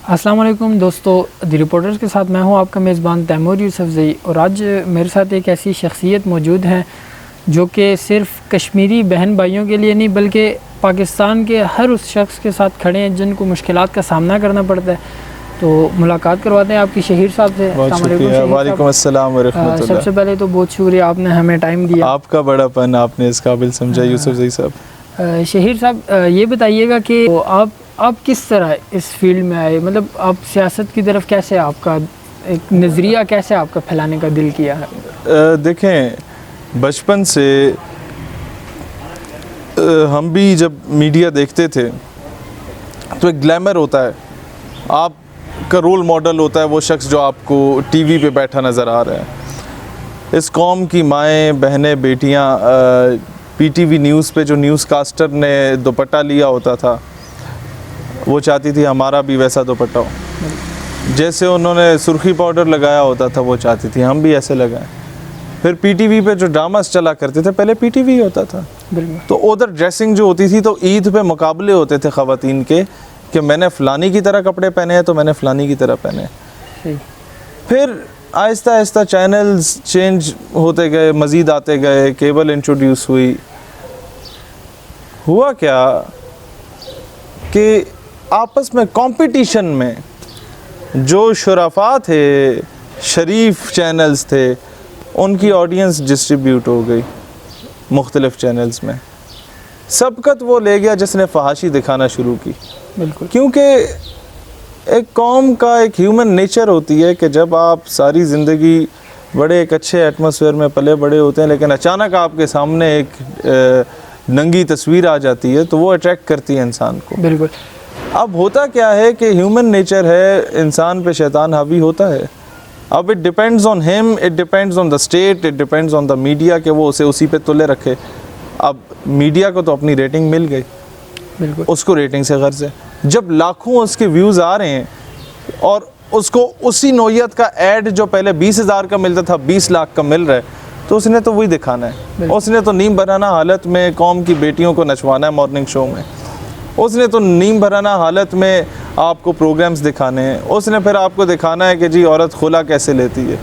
السلام علیکم دوستو، دی رپورٹرز کے ساتھ میں ہوں آپ کا میزبان تیمور یوسفزئی، اور آج میرے ساتھ ایک ایسی شخصیت موجود ہیں جو کہ صرف کشمیری بہن بھائیوں کے لیے نہیں بلکہ پاکستان کے ہر اس شخص کے ساتھ کھڑے ہیں جن کو مشکلات کا سامنا کرنا پڑتا ہے۔ تو ملاقات کرواتے ہیں آپ کی شہیر صاحب سے۔ السلام علیکم۔ وعلیکم السلام ورحمۃ اللہ۔ سب سے پہلے تو بہت شکریہ، آپ نے ہمیں ٹائم دیا، آپ کا بڑا پن آپ نے اس قابل سمجھا یوسفزئی صاحب۔ شہیر صاحب یہ بتائیے گا کہ آپ کس طرح اس فیلڈ میں آئے، مطلب آپ سیاست کی طرف کیسے، آپ کا ایک نظریہ کیسے آپ کا پھیلانے کا دل کیا ہے؟ دیکھیں، بچپن سے ہم بھی جب میڈیا دیکھتے تھے تو ایک گلیمر ہوتا ہے، آپ کا رول ماڈل ہوتا ہے وہ شخص جو آپ کو ٹی وی پہ بیٹھا نظر آ رہا ہے۔ اس قوم کی مائیں بہنیں بیٹیاں پی ٹی وی نیوز پہ جو نیوز کاسٹر نے دوپٹہ لیا ہوتا تھا وہ چاہتی تھی ہمارا بھی ویسا دوپٹہ ہو، جیسے انہوں نے سرخی پاؤڈر لگایا ہوتا تھا وہ چاہتی تھی ہم بھی ایسے لگائیں۔ پھر پی ٹی وی پہ جو ڈراماز چلا کرتے تھے، پہلے پی ٹی وی ہوتا تھا تو ادھر ڈریسنگ جو ہوتی تھی تو عید پہ مقابلے ہوتے تھے خواتین کے کہ میں نے فلانی کی طرح کپڑے پہنے ہیں تو میں نے فلانی کی طرح پہنے ہیں۔ پھر آہستہ آہستہ چینلز چینج ہوتے گئے، مزید آتے گئے، کیبل انٹروڈیوس ہوئی۔ ہوا کیا کہ آپس میں کمپٹیشن میں جو شرفاء تھے، شریف چینلز تھے، ان کی آڈینس ڈسٹریبیوٹ ہو گئی مختلف چینلز میں۔ سبقت وہ لے گیا جس نے فحاشی دکھانا شروع کی، بالکل، کیونکہ ایک قوم کا ایک ہیومن نیچر ہوتی ہے کہ جب آپ ساری زندگی بڑے ایک اچھے ایٹماسفیئر میں پلے بڑے ہوتے ہیں لیکن اچانک آپ کے سامنے ایک ننگی تصویر آ جاتی ہے تو وہ اٹریکٹ کرتی ہے انسان کو۔ بالکل۔ اب ہوتا کیا ہے کہ ہیومن نیچر ہے، انسان پہ شیطان حاوی ہوتا ہے۔ اب اٹ ڈیپینڈز آن ہم، it depends on the state, it depends on the media کہ وہ اسے اسی پہ تلے رکھے۔ اب میڈیا کو تو اپنی ریٹنگ مل گئی، بالکل، اس کو ریٹنگ سے غرض ہے۔ جب لاکھوں اس کے ویوز آ رہے ہیں اور اس کو اسی نوعیت کا ایڈ جو پہلے 20,000 کا ملتا تھا 20 لاکھ کا مل رہا ہے تو اس نے تو وہی دکھانا ہے۔ اس نے تو نیم بھرانا حالت میں قوم کی بیٹیوں کو نچوانا ہے مارننگ شو میں، اس نے تو نیم بھرانا حالت میں آپ کو پروگرامز دکھانے ہیں، اس نے پھر آپ کو دکھانا ہے کہ جی عورت خلا کیسے لیتی ہے۔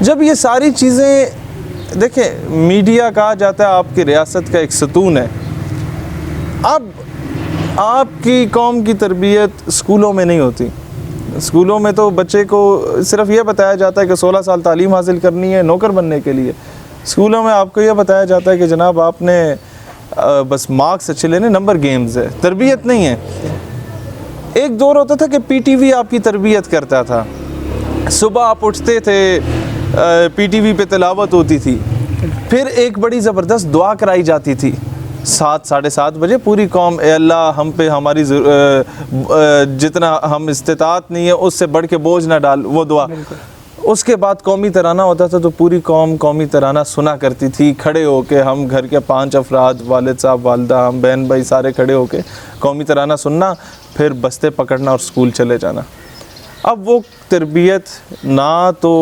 جب یہ ساری چیزیں دیکھیں، میڈیا کہا جاتا ہے آپ کی ریاست کا ایک ستون ہے۔ اب آپ کی قوم کی تربیت اسکولوں میں نہیں ہوتی، اسکولوں میں تو بچے کو صرف یہ بتایا جاتا ہے کہ 16 سال تعلیم حاصل کرنی ہے نوکر بننے کے لیے۔ اسکولوں میں آپ کو یہ بتایا جاتا ہے کہ جناب آپ نے بس مارکس اچھے لینے، نمبر گیمز ہے، تربیت نہیں ہے۔ ایک دور ہوتا تھا کہ پی ٹی وی آپ کی تربیت کرتا تھا، صبح آپ اٹھتے تھے پی ٹی وی پہ تلاوت ہوتی تھی، پھر ایک بڑی زبردست دعا کرائی جاتی تھی 7 ساڑھے 7 بجے، پوری قوم اے اللہ ہم پہ ہماری جتنا ہم استطاعت نہیں ہے اس سے بڑھ کے بوجھ نہ ڈال، وہ دعا۔ اس کے بعد قومی ترانہ ہوتا تھا تو پوری قوم قومی ترانہ سنا کرتی تھی، کھڑے ہو کے ہم گھر کے 5 افراد، والد صاحب، والدہ، ہم بہن بھائی سارے کھڑے ہو کے قومی ترانہ سننا، پھر بستے پکڑنا اور اسکول چلے جانا۔ اب وہ تربیت نہ تو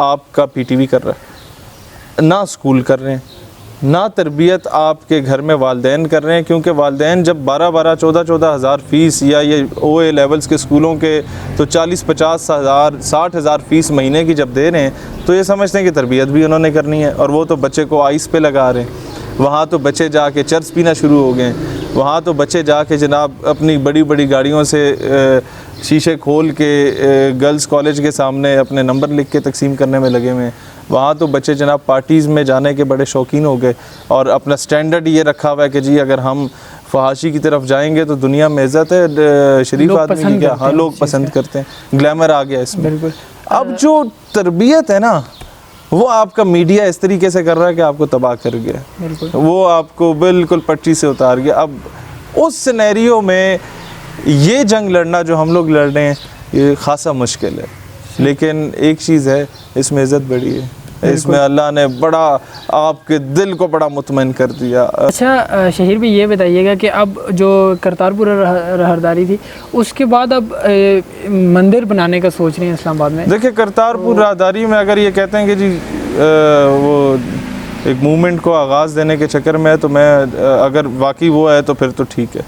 آپ کا پی ٹی وی کر رہا ہے، نہ اسکول کر رہے ہیں، نہ تربیت آپ کے گھر میں والدین کر رہے ہیں، کیونکہ والدین جب 12 14 ہزار فیس یا یہ او اے لیولز کے اسکولوں کے تو 40 ہزار 60 ہزار فیس مہینے کی جب دے رہے ہیں تو یہ سمجھتے ہیں کہ تربیت بھی انہوں نے کرنی ہے، اور وہ تو بچے کو آئس پہ لگا رہے ہیں۔ وہاں تو بچے جا کے چرس پینا شروع ہو گئے ہیں، وہاں تو بچے جا کے جناب اپنی بڑی بڑی گاڑیوں سے شیشے کھول کے گرلز کالج کے سامنے اپنے نمبر لکھ کے تقسیم کرنے میں لگے ہوئے ہیں۔ وہاں تو بچے جناب پارٹیز میں جانے کے بڑے شوقین ہو گئے اور اپنا سٹینڈرڈ یہ رکھا ہوا ہے کہ جی اگر ہم فحاشی کی طرف جائیں گے تو دنیا میں عزت ہے، شریف آدمی کی کیا، ہاں لوگ پسند کرتے ہیں، گلیمر آ گیا اس میں۔ اب جو تربیت ہے نا وہ آپ کا میڈیا اس طریقے سے کر رہا ہے کہ آپ کو تباہ کر گیا، وہ آپ کو بالکل پٹری سے اتار گیا۔ اب اس سینیریو میں یہ جنگ لڑنا جو ہم لوگ لڑ رہے ہیں یہ خاصا مشکل ہے، لیکن ایک چیز ہے اس میں عزت بڑی ہے، اس میں اللہ نے بڑا آپ کے دل کو بڑا مطمئن کر دیا۔ اچھا شہیر بھی یہ بتائیے گا کہ اب جو کرتارپور راہداری تھی اس کے بعد اب مندر بنانے کا سوچ رہے ہیں اسلام آباد میں۔ دیکھیں کرتارپور راہداری میں اگر یہ کہتے ہیں کہ جی وہ ایک موومنٹ کو آغاز دینے کے چکر میں ہے تو میں اگر واقعی وہ ہے تو پھر تو ٹھیک ہے،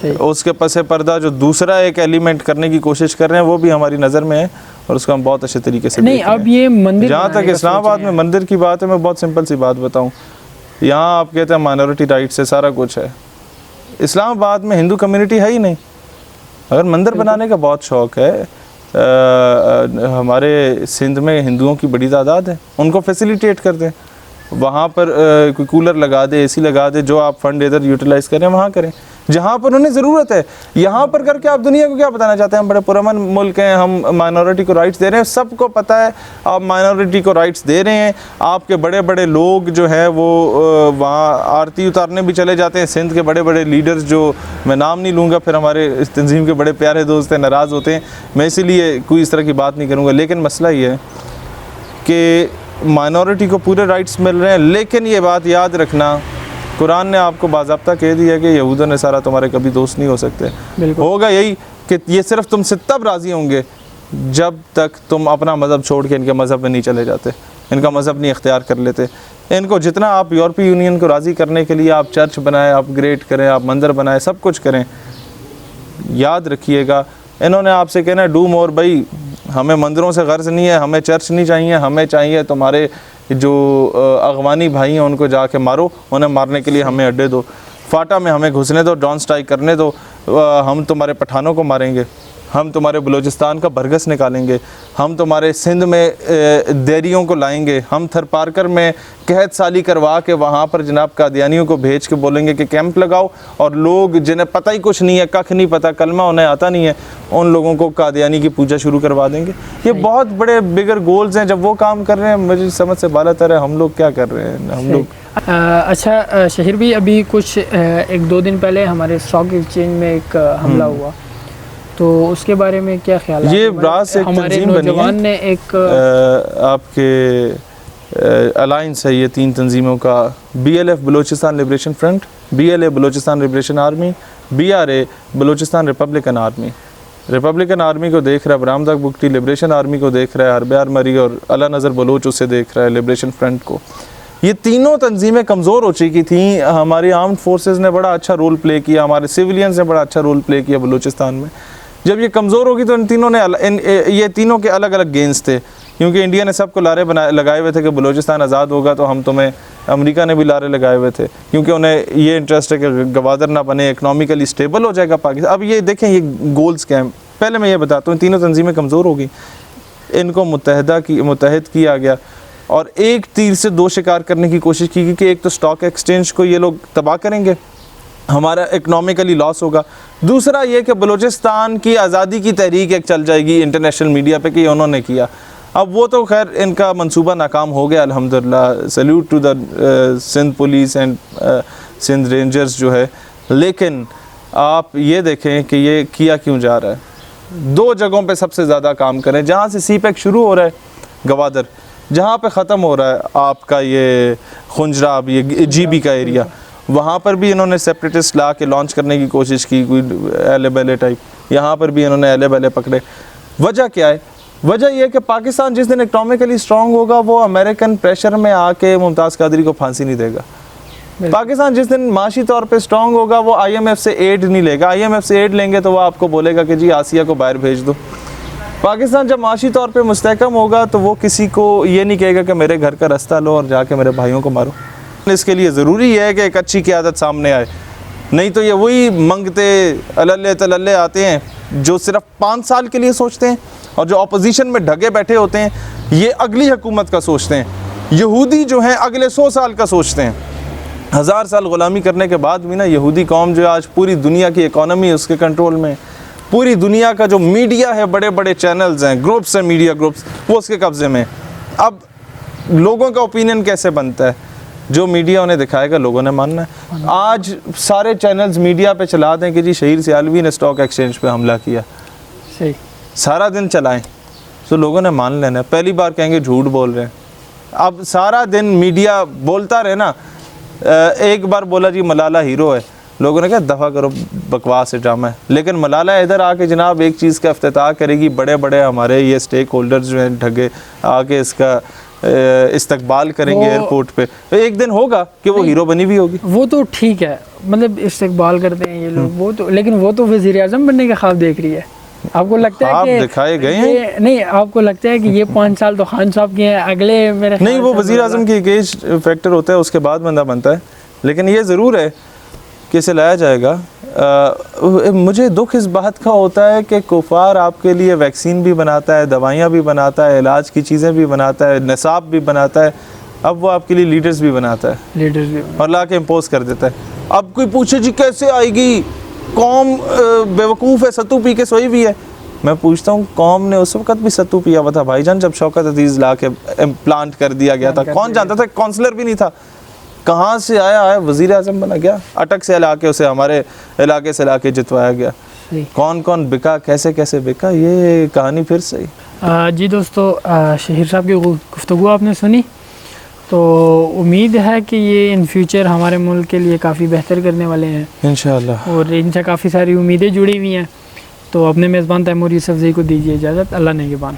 اس کے پس پردہ جو دوسرا ایک ایلیمنٹ کرنے کی کوشش کر رہے ہیں وہ بھی ہماری نظر میں ہے اور اس کو ہم بہت اچھے طریقے سے نہیں. اب یہ مندر جہاں تک اسلام آباد میں مندر کی بات ہے میں بہت سمپل سی بات بتاؤں. یہاں آپ کہتے ہیں مائنورٹی رائٹ سے سارا کچھ ہے. اسلام آباد میں ہندو کمیونٹی ہے ہی نہیں. اگر مندر بنانے کا بہت شوق ہے, ہمارے سندھ میں ہندوؤں کی بڑی تعداد ہے, ان کو فیسیلیٹیٹ کر دیں, وہاں پر کوئی کولر لگا دے, اے سی لگا دے, جو آپ فنڈ ادھر یوٹیلائز کریں وہاں کریں جہاں پر انہیں ضرورت ہے. یہاں پر کر کے آپ دنیا کو کیا بتانا چاہتے ہیں ہم بڑے پرامن ملک ہیں, ہم مائنورٹی کو رائٹس دے رہے ہیں. سب کو پتہ ہے آپ مائنورٹی کو رائٹس دے رہے ہیں. آپ کے بڑے بڑے لوگ جو ہیں وہ وہاں آرتی اتارنے بھی چلے جاتے ہیں. سندھ کے بڑے بڑے لیڈرز جو میں نام نہیں لوں گا, پھر ہمارے اس تنظیم کے بڑے پیارے دوست ہیں ناراض ہوتے ہیں, میں اسی لیے کوئی اس طرح کی بات نہیں کروں گا. لیکن مسئلہ یہ ہے کہ مائنورٹی کو پورے رائٹس مل رہے ہیں, لیکن یہ بات یاد رکھنا قرآن نے آپ کو باضابطہ کہہ دیا کہ یہود و نصارہ تمہارے کبھی دوست نہیں ہو سکتے. ہوگا یہی کہ یہ صرف تم سے تب راضی ہوں گے جب تک تم اپنا مذہب چھوڑ کے ان کے مذہب میں نہیں چلے جاتے, ان کا مذہب نہیں اختیار کر لیتے. ان کو جتنا آپ یورپی یونین کو راضی کرنے کے لیے آپ چرچ بنائیں, اپ گریڈ کریں, آپ مندر بنائیں, سب کچھ کریں, یاد رکھیے گا انہوں نے آپ سے کہنا ہے ڈو مور. بھائی ہمیں مندروں سے غرض نہیں ہے, ہمیں چرچ نہیں چاہیے, ہمیں چاہیے تمہارے جو اغوانی بھائی ہیں ان کو جا کے مارو, انہیں مارنے کے لیے ہمیں اڈے دو, فاٹا میں ہمیں گھسنے دو, ڈان سٹرائک کرنے دو, ہم تمہارے پٹھانوں کو ماریں گے, ہم تمہارے بلوچستان کا برگس نکالیں گے, ہم تمہارے سندھ میں دیریوں کو لائیں گے, ہم تھر پارکر میں قحط سالی کروا کے وہاں پر جناب قادیانیوں کو بھیج کے بولیں گے کہ کیمپ لگاؤ, اور لوگ جنہیں پتہ ہی کچھ نہیں ہے, ککھ نہیں پتہ, کلمہ انہیں آتا نہیں ہے, ان لوگوں کو قادیانی کی پوجا شروع کروا دیں گے. یہ بہت بڑے بگر گولز ہیں. جب وہ کام کر رہے ہیں مجھے سمجھ سے بالا تر ہے ہم لوگ کیا کر رہے ہیں ہم لوگ. اچھا شہیر بھی, ابھی کچھ 1-2 دن پہلے ہمارے اسٹاک ایکسچینج میں ایک حملہ ہوا, تو اس کے بارے میں کیا خیال ہے؟ یہ براس ایک تنظیم نوجوان نے ایک آپ کے الائنس ہے یہ 3 تنظیموں کا, BLF Balochistan liberation front, BLA Balochistan liberation army, BRA Balochistan Republican army. Republican army کو دیکھ رہا ہے برام داغ بگٹی, لبریشن آرمی کو دیکھ رہا ہے حرب آرمری, اور اعلیٰ نظر بلوچ اسے دیکھ رہا ہے لبریشن فرنٹ کو. یہ تینوں تنظیمیں کمزور ہو چکی تھیں. ہماری آرمڈ فورسز نے بڑا اچھا رول پلے کیا, ہمارے سیولینز نے بڑا اچھا رول پلے کیا بلوچستان میں. جب یہ کمزور ہوگی تو ان تینوں نے یہ تینوں کے الگ الگ گینز تھے, کیونکہ انڈیا نے سب کو لارے لگائے ہوئے تھے کہ بلوچستان آزاد ہوگا تو ہم تمہیں, امریکہ نے بھی لارے لگائے ہوئے تھے کیونکہ انہیں یہ انٹرسٹ ہے کہ گوادر نہ بنے, اکنامکلی اسٹیبل ہو جائے گا پاکستان. اب یہ دیکھیں یہ گولز کیا ہیں. پہلے میں یہ بتاتا ہوں, تینوں تنظیمیں کمزور ہو گئی, ان کو متحد کیا گیا, اور ایک تیر سے 2 شکار کرنے کی کوشش کی گئی کہ ایک تو اسٹاک ایکسچینج کو یہ لوگ تباہ کریں گے, ہمارا اکنامکلی لاس ہوگا. دوسرا یہ کہ بلوچستان کی آزادی کی تحریک ایک چل جائے گی انٹرنیشنل میڈیا پہ کہ یہ انہوں نے کیا. اب وہ تو خیر ان کا منصوبہ ناکام ہو گیا الحمدللہ, salute to the Sindh police and Sindh rangers جو ہے. لیکن آپ یہ دیکھیں کہ یہ کیا کیوں جا رہا ہے. 2 جگہوں پہ سب سے زیادہ کام کریں, جہاں سے سی پیک شروع ہو رہا ہے گوادر, جہاں پہ ختم ہو رہا ہے آپ کا یہ خنجراب, یہ جی بی کا ایریا, وہاں پر بھی انہوں نے سیپریٹسٹ لا کے لانچ کرنے کی کوشش کی, کوئی اہل بیلے ٹائپ. یہاں پر بھی انہوں نے اہل بیلے پکڑے. وجہ کیا ہے؟ وجہ یہ کہ پاکستان جس دن اکنامکلی اسٹرانگ ہوگا وہ امریکن پریشر میں آ کے ممتاز قادری کو پھانسی نہیں دے گا. پاکستان جس دن معاشی طور پہ اسٹرانگ ہوگا وہ IMF سے ایڈ نہیں لے گا. IMF سے ایڈ لیں گے تو وہ آپ کو بولے گا کہ جی آسیہ کو باہر بھیج دو. پاکستان جب معاشی طور پہ مستحکم ہوگا تو وہ کسی کو یہ نہیں کہے گا کہ میرے گھر کا رستہ لو اور جا کے میرے بھائیوں کو مارو. اس کے لیے ضروری ہے کہ ایک اچھی قیادت سامنے آئے, نہیں تو یہ وہی منگتے اللہ تللے آتے ہیں جو صرف 5 سال کے لیے سوچتے ہیں, اور جو اپوزیشن میں ڈھگے بیٹھے ہوتے ہیں یہ اگلی حکومت کا سوچتے ہیں. یہودی جو ہیں اگلے 100 سال کا سوچتے ہیں. 1000 سال غلامی کرنے کے بعد بھی نا یہودی قوم جو آج پوری دنیا کی اکانومی اس کے کنٹرول میں, پوری دنیا کا جو میڈیا ہے, بڑے بڑے چینلز ہیں, گروپس ہیں, میڈیا گروپس, وہ اس کے قبضے میں. اب لوگوں کا اوپینین کیسے بنتا ہے؟ جو میڈیا انہیں دکھائے گا لوگوں نے ماننا ہے. آج سارے چینلز میڈیا پہ چلا دیں کہ جی شہیر سیالوی نے اسٹاک ایکسچینج پہ حملہ کیا, صحیح, سارا دن چلائیں تو لوگوں نے مان لینا ہے. پہلی بار کہیں گے جھوٹ بول رہے ہیں. اب سارا دن میڈیا بولتا رہے نا, ایک بار بولا جی ملالہ ہیرو ہے, لوگوں نے کہا دفعہ کرو بکواس ڈرامہ ہے. لیکن ملالہ ادھر آ کے جناب ایک چیز کا افتتاح کرے گی, بڑے بڑے ہمارے یہ اسٹیک ہولڈرز جو ہیں ڈھگے آ کے اس کا استقبال کریں گے ایئرپورٹ پہ. ایک دن ہوگا کہ وہ ہیرو بنی بھی ہوگی. وہ تو ٹھیک ہے, مطلب استقبال کرتے ہیں یہ لوگ, وہ تو, لیکن وہ تو وزیر اعظم بننے کا خواب دیکھ رہی ہے. آپ کو لگتا ہے کہ دکھائے گئے ہیں نہیں, آپ کو لگتا ہے کہ یہ 5 سال تو خان صاحب کے ہیں, اگلے میرے نہیں, وہ وزیر اعظم کی ایک ایج فیکٹر ہوتا ہے, اس کے بعد بندہ بنتا ہے. لیکن یہ ضرور ہے کہ اسے لایا جائے گا. مجھے دکھ اس بات کا ہوتا ہے کہ کفار آپ کے لیے ویکسین بھی بناتا ہے, دوائیاں بھی بناتا ہے, علاج کی چیزیں بھی بناتا ہے, نصاب بھی بناتا ہے, اب وہ آپ کے لیے لیڈرز بھی بناتا ہے, لیڈرز بھی, اور لا کے امپوز کر دیتا ہے. اب کوئی پوچھے جی کیسے آئے گی, قوم بیوقوف ہے, ستو پی کے سوئی بھی ہے. میں پوچھتا ہوں, قوم نے اس وقت بھی ستو پیا ہوا تھا بھائی جان, جب شوکت عزیز لا کے امپلانٹ کر دیا گیا تھا. کون جانتا تھا, کونسلر بھی نہیں تھا. کہاں سے آیا وزیر اعظم بنا گیا, اٹک سے علاقے اسے ہمارے علاقے سے لا کے جتوایا گیا. کون کون بکا, کیسے کیسے بکا, یہ کہانی پھر سے. جی دوستو, شہیر صاحب کی گفتگو آپ نے سنی, تو امید ہے کہ یہ ان فیوچر ہمارے ملک کے لیے کافی بہتر کرنے والے ہیں انشاءاللہ, اور ان سے کافی ساری امیدیں جڑی ہوئی ہیں. تو اپنے میزبان تیمور یوسف زئی کو دیجیے اجازت. اللہ نگہبان.